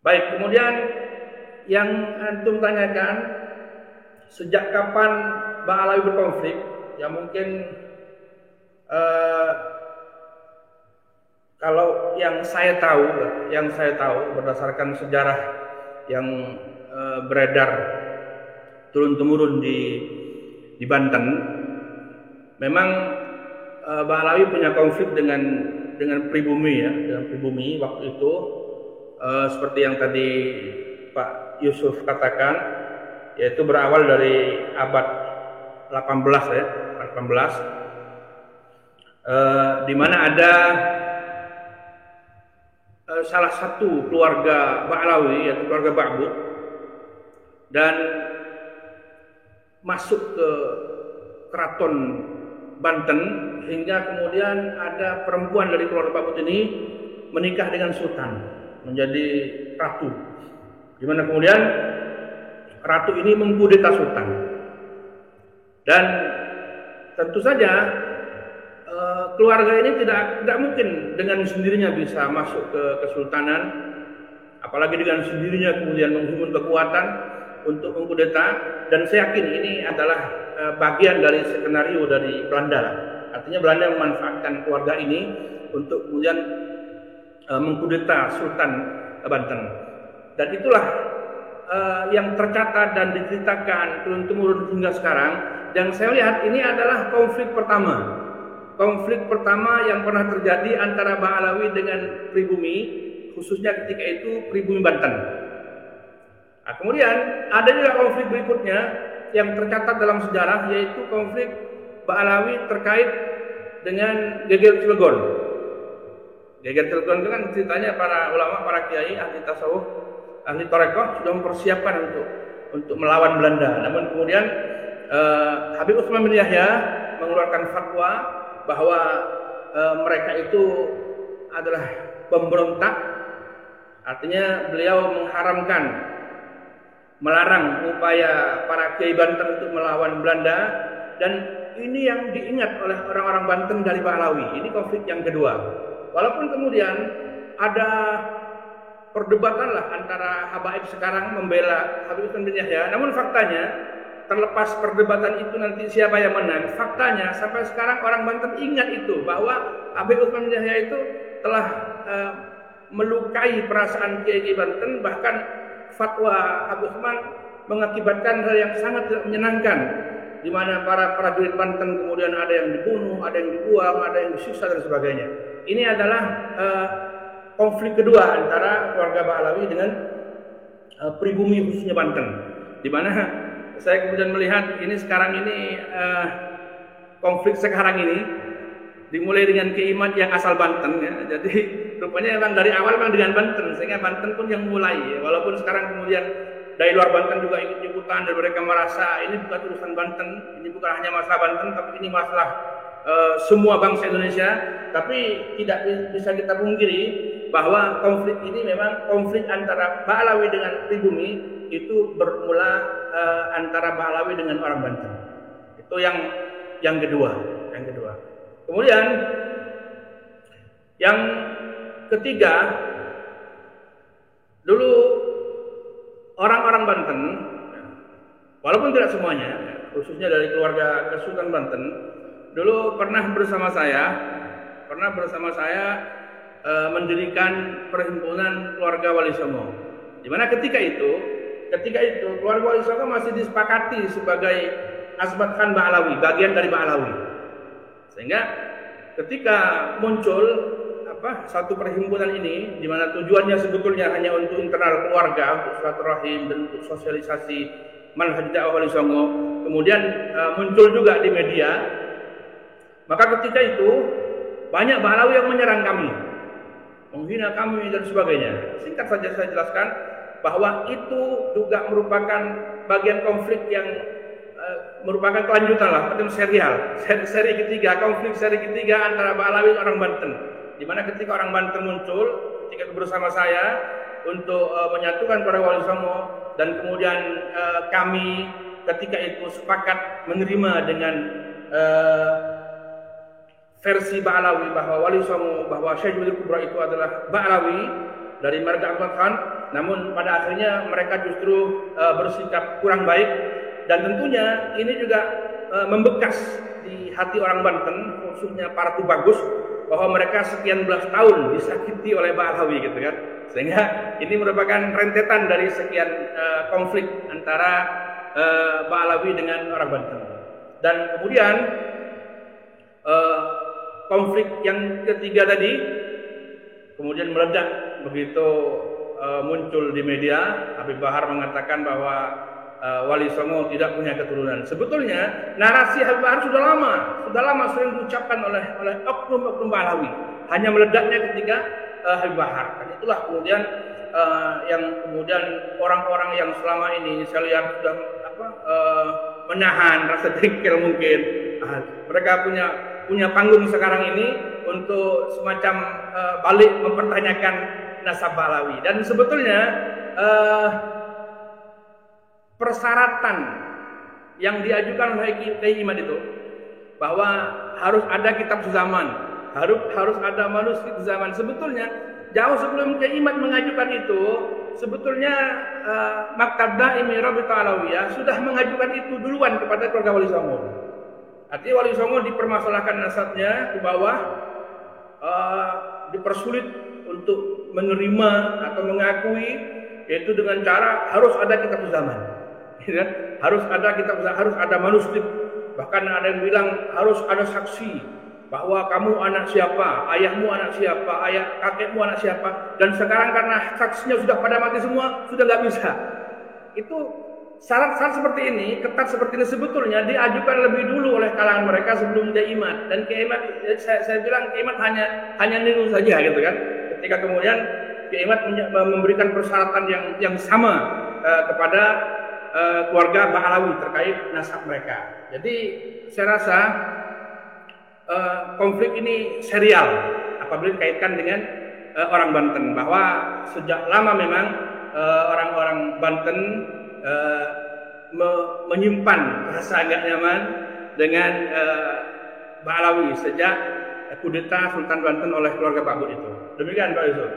Baik, kemudian yang antum tanyakan, sejak kapan Bang Alawi berkonflik? Ya mungkin kalau yang saya tahu berdasarkan sejarah yang beredar turun-temurun di Banten, memang Bang Alawi punya konflik dengan pribumi ya, dengan pribumi waktu itu, seperti yang tadi Pak Yusuf katakan, yaitu berawal dari abad 18 ya, 18, di mana ada salah satu keluarga Ba'alawi, yaitu keluarga Ba'bud, dan masuk ke keraton Banten, hingga kemudian ada perempuan dari keluarga Ba'bud ini menikah dengan sultan, menjadi ratu, di mana kemudian ratu ini mengkudeta sultan. Dan tentu saja keluarga ini tidak mungkin dengan sendirinya bisa masuk ke kesultanan, apalagi dengan sendirinya kemudian menghimpun kekuatan untuk mengkudeta. Dan saya yakin ini adalah bagian dari skenario dari Belanda. Artinya Belanda memanfaatkan keluarga ini untuk kemudian mengkudeta Sultan Banten. Dan itulah yang tercatat dan diceritakan turun-temurun hingga sekarang. Dan saya lihat ini adalah konflik pertama yang pernah terjadi antara Bang Alawi dengan pribumi, khususnya ketika itu pribumi Banten. Nah, kemudian ada juga konflik berikutnya yang tercatat dalam sejarah, yaitu konflik Bang Alawi terkait dengan Geger Cilegon. Geger Cilegon itu kan ceritanya para ulama, para kiai, ahli tasawuf, ahli tarekat sudah mempersiapkan untuk melawan Belanda. Namun kemudian Habib Utsman bin Yahya mengeluarkan fatwa bahwa mereka itu adalah pemberontak. Artinya beliau melarang upaya para kiai Banten untuk melawan Belanda, dan ini yang diingat oleh orang-orang Banten dari Bang Alawi. Ini konflik yang kedua. Walaupun kemudian ada perdebatan lah antara habaib sekarang membela Habib Utsman bin Yahya, namun faktanya, terlepas perdebatan itu nanti siapa yang menang, faktanya sampai sekarang orang Banten ingat itu, bahwa Habib Utsman bin Yahya itu telah melukai perasaan kiai Banten. Bahkan fatwa Habib Utsman mengakibatkan hal yang sangat tidak menyenangkan, di mana para prajurit Banten kemudian ada yang dibunuh, ada yang dibuang, ada yang disiksa dan sebagainya. Ini adalah konflik kedua antara keluarga Bang Alawi dengan pribumi khususnya Banten, di mana saya kemudian melihat ini sekarang ini konflik sekarang ini dimulai dengan Kiai yang asal Banten ya. Jadi rupanya memang dari awal memang dengan Banten, sehingga Banten pun yang mulai ya. Walaupun sekarang kemudian dari luar Banten juga ikut-ikutan, dan mereka merasa ini bukan urusan Banten, ini bukan hanya masalah Banten, tapi ini masalah semua bangsa Indonesia. Tapi tidak bisa kita pungkiri bahwa konflik ini memang konflik antara Bang Alawi dengan pribumi, itu bermula antara Bang Alawi dengan orang Banten. Itu yang kedua. Kemudian yang ketiga, dulu orang-orang Banten, walaupun tidak semuanya, khususnya dari keluarga Kesultanan Banten, dulu pernah bersama saya mendirikan perhimpunan keluarga Wali Songo. Di mana ketika itu keluarga Wali Songo masih disepakati sebagai Azmat Khan Bang Alawi, bagian dari Bang Alawi. Sehingga ketika muncul satu perhimpunan ini, di mana tujuannya sebetulnya hanya untuk internal keluarga, untuk silaturahim dan untuk sosialisasi manhaj dakwah Wali Songo, kemudian muncul juga di media. Maka ketika itu banyak Bang Alawi yang menyerang kami, menghina kami dan sebagainya. Singkat saja saya jelaskan bahwa itu juga merupakan bagian konflik yang merupakan kelanjutan lah, macam seri ketiga, konflik seri ketiga antara Bang Alawi dan orang Banten. Di mana ketika orang Banten muncul, ketika bersama saya untuk menyatukan para Wali Songo, dan kemudian kami ketika itu sepakat menerima dengan versi Bang Alawi bahwa Wali Songo, bahwa Syekh Wali Kubra itu adalah Bang Alawi dari marga Ahmad Khan. namun pada akhirnya mereka justru bersikap kurang baik, dan tentunya ini juga membekas di hati orang Banten, khususnya para Tubagus, bahwa mereka sekian belas tahun disakiti oleh Pak Alawi gitu kan, sehingga ini merupakan rentetan dari sekian konflik antara Pak Alawi dengan orang Banten. Dan kemudian konflik yang ketiga tadi kemudian meledak begitu muncul di media. Habib Bahar mengatakan bahwa Wali Songo tidak punya keturunan. Sebetulnya narasi Habib Bahar sudah lama sering diucapkan oleh oknum-oknum Alawi. Hanya meledaknya ketika Habib Bahar. Dan itulah kemudian yang kemudian orang-orang yang selama ini saya lihat sudah menahan rasa jengkel mungkin. Mereka punya panggung sekarang ini untuk semacam balik mempertanyakan nasab Alawi. Dan sebetulnya persyaratan yang diajukan oleh Kiai Imad itu bahwa harus ada kitab zaman, harus ada manuskrip zaman. Sebetulnya jauh sebelum Kiai Imad mengajukan itu, sebetulnya Maktab Daimi Rabita Alawiyah sudah mengajukan itu duluan kepada keluarga Wali Songo. Artinya Wali Songo dipermasalahkan nasabnya ke bawah, dipersulit untuk menerima atau mengakui, yaitu dengan cara harus ada kitab zaman. Harus ada kitab, harus ada manuskrip. Bahkan ada yang bilang harus ada saksi bahwa kamu anak siapa, ayahmu anak siapa, ayah kakekmu anak siapa. Dan sekarang karena saksinya sudah pada mati semua, sudah nggak bisa. Itu syarat-syarat seperti ini, ketat seperti ini sebetulnya diajukan lebih dulu oleh kalangan mereka sebelum Kiai Imad. Dan Kiai Imad, saya bilang Kiai Imad hanya niru saja gitu kan. Ketika kemudian Kiai Imad memberikan persyaratan yang sama kepada keluarga Mbah Alawi terkait nasab mereka. Jadi saya rasa konflik ini serial apabila dikaitkan dengan orang Banten, bahwa sejak lama memang orang-orang Banten menyimpan rasa agak nyaman dengan Mbah Alawi sejak kudeta Sultan Banten oleh keluarga Pak Bud itu. Demikian Pak Yusuf.